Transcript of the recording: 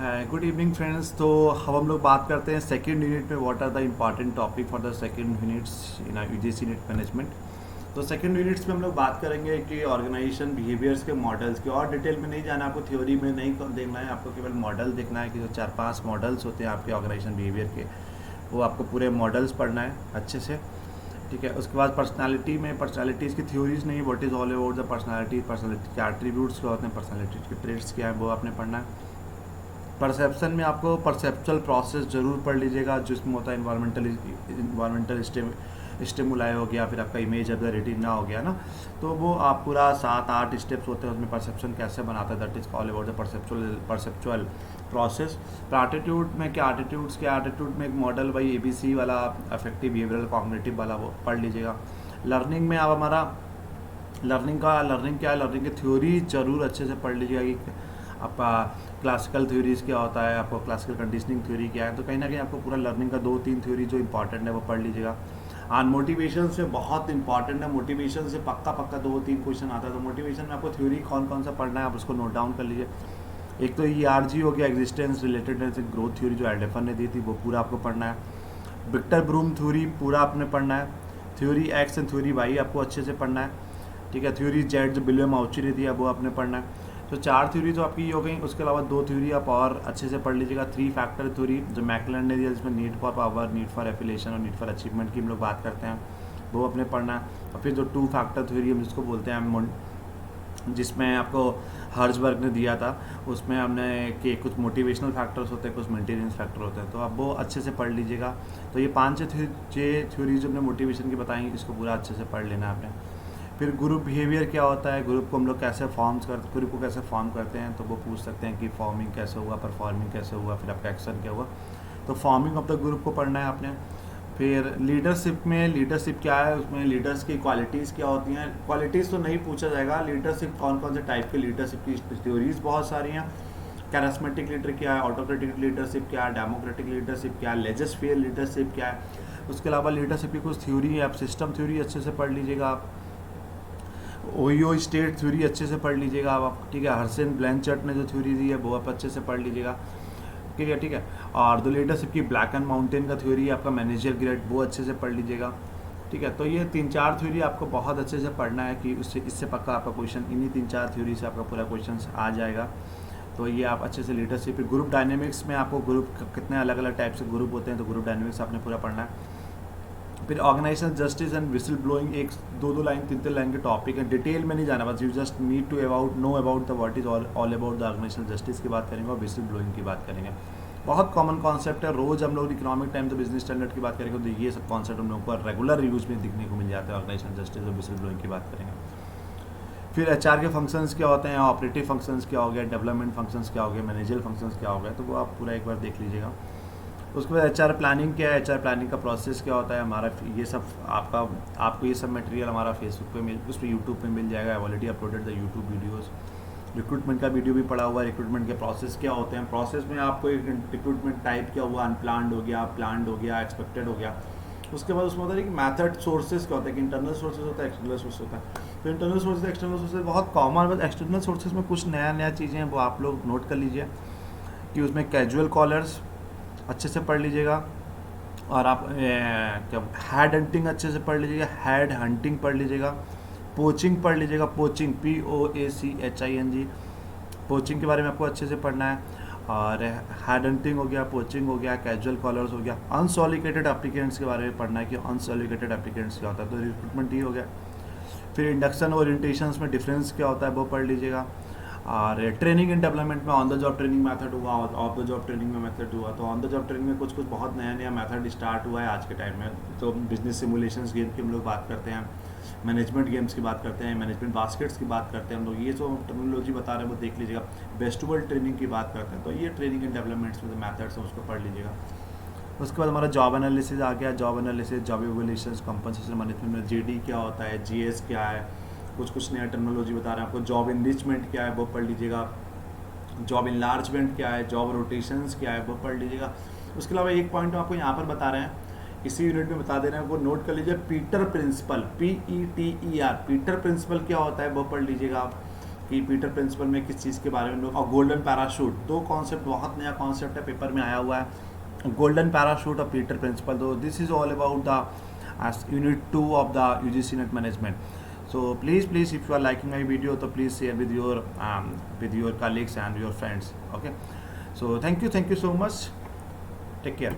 Good evening friends. तो हम लोग बात करते हैं सेकेंड यूनिट में what are the important topic for the second units in UGC NET management. तो सेकेंड यूनिट्स में हम लोग बात करेंगे कि ऑर्गेनाइजेशन बिहेवियर्स के मॉडल्स की, और डिटेल में नहीं जाना, आपको थ्योरी में नहीं देखना है, आपको केवल मॉडल देखना है कि जो 4-5 मॉडल्स होते हैं आपके ऑर्गेनाइजेशन बिहेवियर के, वो आपको पूरे मॉडल्स पढ़ना है अच्छे से। ठीक है, उसके बाद पर्सनालिटी में पर्सनालिटीज़ की थ्योरीज नहीं, what is all about the personality, personality के एट्रीब्यूट्स क्या होते हैं, पर्सनालिटी के ट्रेट्स क्या हैं, वो आपने पढ़ना है। परसेप्शन में आपको परसेप्चुअल प्रोसेस ज़रूर पढ़ लीजिएगा, जिसमें होता है इन्वायरमेंटल स्टिमुलाई हो गया, फिर आपका इमेज ऑफ द रेटिना हो गया ना, तो वो आप पूरा 7-8 स्टेप्स होते हैं उसमें परसेप्शन कैसे बनाता है, that is all about the perceptual process. तो एटीट्यूड में क्या, एटीट्यूड में एक मॉडल वही ABC वाला अफेक्टिव बिहेवियरल कॉग्निटिव वाला, वो पढ़ लीजिएगा। लर्निंग में आप हमारा लर्निंग क्या है, लर्निंग की थ्योरी ज़रूर अच्छे से पढ़ लीजिएगा कि आपका क्लासिकल थ्योरीज क्या होता है, आपको क्लासिकल कंडीशनिंग थ्योरी क्या है, तो कहीं ना कहीं आपको पूरा लर्निंग का 2-3 थ्योरी जो इंपॉर्टेंट है वो पढ़ लीजिएगा। और मोटिवेशन से बहुत इंपॉर्टेंट है, मोटिवेशन से पक्का 2-3 क्वेश्चन आता है, तो मोटिवेशन में आपको थ्योरी कौन कौन सा पढ़ना है आप उसको नोट डाउन कर लीजिए। एक तो ERG हो गया, एग्जिस्टेंस रिलेटेड ग्रोथ थ्योरी, जो एल्डेफर ने दी थी, वो पूरा आपको पढ़ना है। विक्टर ब्रूम थ्योरी पूरा आपने पढ़ना है। Theory X and theory Y आपको अच्छे से पढ़ना है। ठीक है, थ्योरी Z जो विलियम आउची ने दिया वो आपने पढ़ना है। तो 4 थ्योरी तो आपकी हो गई, उसके अलावा 2 थ्योरी आप और अच्छे से पढ़ लीजिएगा। 3 फैक्टर थ्योरी जो मैकलैंड ने दिया, जिसमें need for power, need for affiliation और नीड फॉर अचीवमेंट की हम लोग बात करते हैं, वो अपने पढ़ना है। और फिर जो 2 फैक्टर थ्योरी हम जिसको बोलते हैं, जिसमें आपको हर्जबर्ग ने दिया था, उसमें हमने कि कुछ मोटिवेशनल फैक्टर्स होते हैं, कुछ मेंटेनेंस फैक्टर होते हैं, तो आप वो अच्छे से पढ़ लीजिएगा। तो ये 5-6 थ्योरीज जो हमने मोटिवेशन की बताएंगे, इसको पूरा अच्छे से पढ़ लेना है आपने। फिर ग्रुप बिहेवियर क्या होता है, ग्रुप को हम लोग कैसे ग्रुप को कैसे फॉर्म करते हैं, तो वो पूछ सकते हैं कि फॉर्मिंग कैसे हुआ, परफॉर्मिंग कैसे हुआ, फिर आपका एक्शन क्या हुआ, तो फॉर्मिंग ऑफ द ग्रुप को पढ़ना है आपने। फिर लीडरशिप में लीडरशिप क्या है, उसमें लीडर्स की क्वालिटीज़ क्या होती हैं, क्वालिटीज़ तो नहीं पूछा जाएगा, लीडरशिप कौन कौन से टाइप के लीडरशिप की थ्योरीज बहुत सारी हैं। कैरिस्मेटिक लीडर क्या है, ऑटोक्रेटिक लीडरशिप क्या है, डेमोक्रेटिक लीडरशिप क्या है, लेजस फेयर लीडरशिप क्या है। उसके अलावा लीडरशिप की कुछ थ्योरी है, आप सिस्टम थ्योरी अच्छे से पढ़ लीजिएगा, आप ओयो स्टेट थ्योरी अच्छे से पढ़ लीजिएगा आप। ठीक है, हर्सन ब्लैंचर्ट ने जो थ्योरी दी है वो आप अच्छे से पढ़ लीजिएगा। ठीक है। और द लीडरशिप की ब्लैक एंड माउंटेन का थ्योरी है आपका, मैनेजर ग्रेड, वो अच्छे से पढ़ लीजिएगा। ठीक है, तो ये 3-4 थ्योरी आपको बहुत अच्छे से पढ़ना है कि इससे पक्का आपका क्वेश्चन, इन्हीं 3-4 थ्योरी से आपका पूरा क्वेश्चन आ जाएगा। तो ये आप अच्छे से लीडरशिप, ग्रुप डायनेमिक्स में आपको ग्रुप कितने अलग अलग टाइप से ग्रुप होते हैं, तो ग्रुप डायनेमिक्स आपने पूरा पढ़ना है। फिर organisation justice and whistle blowing, एक 2-2 लाइन 3-3 लाइन के टॉपिक है, डिटेल में नहीं जाना, बस you just need to know about the what is all about the organisation justice की बात करेंगे और विसल ब्लोइंग की बात करेंगे। बहुत कॉमन कॉन्सेप्ट है, रोज हम लोग इकोनॉमिक टाइम तो बिजनेस स्टैंडर्ड की बात करेंगे, तो ये सब कॉन्सेप्ट हम लोग को रेगुलर यूज में दिखने को मिल जाते हैं। ऑर्गेनाइजेशन जस्टिस और विसल ब्लोइंग की बात करेंगे। फिर HR के फंक्शंस क्या होते हैं, ऑपरेटिव फंक्शंस क्या हो गया, डेवलपमेंट फंक्शंस क्या हो गए, मैनेजर फंक्शंस क्या हो गए, तो वो आप पूरा एक बार देख लीजिएगा। उसके बाद HR प्लानिंग क्या है, HR प्लानिंग का प्रोसेस क्या होता है हमारा, ये सब आपको ये सब मटेरियल हमारा फेसबुक पे उस पर यूट्यूब पे मिल जाएगा। I already uploaded the YouTube videos. Recruitment का वीडियो भी पड़ा हुआ है, रिक्रूटमेंट के प्रोसेस क्या होते हैं, प्रोसेस में आपको एक रिक्रूटमेंट टाइप क्या हुआ, अनप्लान्ड हो गया, प्लान्ड हो गया, एक्सपेक्टेड हो गया। उसके बाद उसमें होता है कि मैथड सोर्सेज क्या होता है, कि इंटरनल सोर्सेज होता है, एक्सटर्नल सोर्स होता है। तो इंटरनल सोर्सेज एक्सटर्नल सोर्सेज बहुत कॉमन, बस एक्सटर्नल सोर्सेज में कुछ नया चीज़ें हैं वो आप लोग नोट कर लीजिए कि उसमें कैजुअल कॉलर्स अच्छे से पढ़ लीजिएगा, और आप क्या हैड हंटिंग अच्छे से पढ़ लीजिएगा, हैड हंटिंग पढ़ लीजिएगा, पोचिंग पढ़ लीजिएगा, पोचिंग POACHING, पोचिंग के बारे में आपको अच्छे से पढ़ना है। और हैड हंटिंग हो गया, पोचिंग हो गया, कैजुअल कॉलर्स हो गया, अनसॉलिकेटेड एप्लीकेंट्स के बारे में पढ़ना है कि अनसॉलिकेटेड एप्लीकेंट्स क्या होता है, तो रिक्रूटमेंट ही हो गया। फिर इंडक्शन ओरिएंटेशंस में डिफरेंस क्या होता है वो पढ़ लीजिएगा। और ट्रेनिंग एंड डेवलपमेंट में on the job training method हुआ, ऑफ द जॉब ट्रेनिंग में मेथड हुआ, तो ऑन द जॉब ट्रेनिंग में कुछ बहुत नया मेथड स्टार्ट हुआ है आज के टाइम में। तो बिजनेस सिमुलेशंस गेम की हम लोग बात करते हैं, मैनेजमेंट गेम्स की बात करते हैं, मैनेजमेंट बास्केट्स की बात करते हैं हम लोग, ये जो टेक्नोलॉजी बता रहे हैं वो देख लीजिएगा। वेस्टिबल ट्रेनिंग की बात करते हैं, तो ये ट्रेनिंग एंड डेवलपमेंट्स में जो मैथड्स हैं उसको पढ़ लीजिएगा। उसके बाद हमारा जॉब एनालिसिस आ गया, job analysis, job evolutions, compensation management में JD क्या होता है, GS क्या है, कुछ नया टेक्नोलॉजी बता रहे हैं आपको। जॉब इनरिचमेंट क्या है वो पढ़ लीजिएगा, जॉब इनलार्जमेंट क्या है, जॉब रोटेशंस क्या है वो पढ़ लीजिएगा। उसके अलावा एक पॉइंट आपको यहाँ पर बता रहे हैं, इसी यूनिट में बता दे रहे हैं, वो नोट कर लीजिए, Peter principle, PETER, Peter principle क्या होता है वो पढ़ लीजिएगा आप। कि पीटर प्रिंसिपल में किस चीज़ के बारे में लोग, और गोल्डन पैराशूट, दो कॉन्सेप्ट, बहुत नया कॉन्सेप्ट है, पेपर में आया हुआ है, गोल्डन पैराशूट और पीटर प्रिंसिपल. तो this is all about the unit 2 of the UGC NET management. So please if you are liking my video, so please share with your colleagues and your friends. Okay, so thank you so much, take care.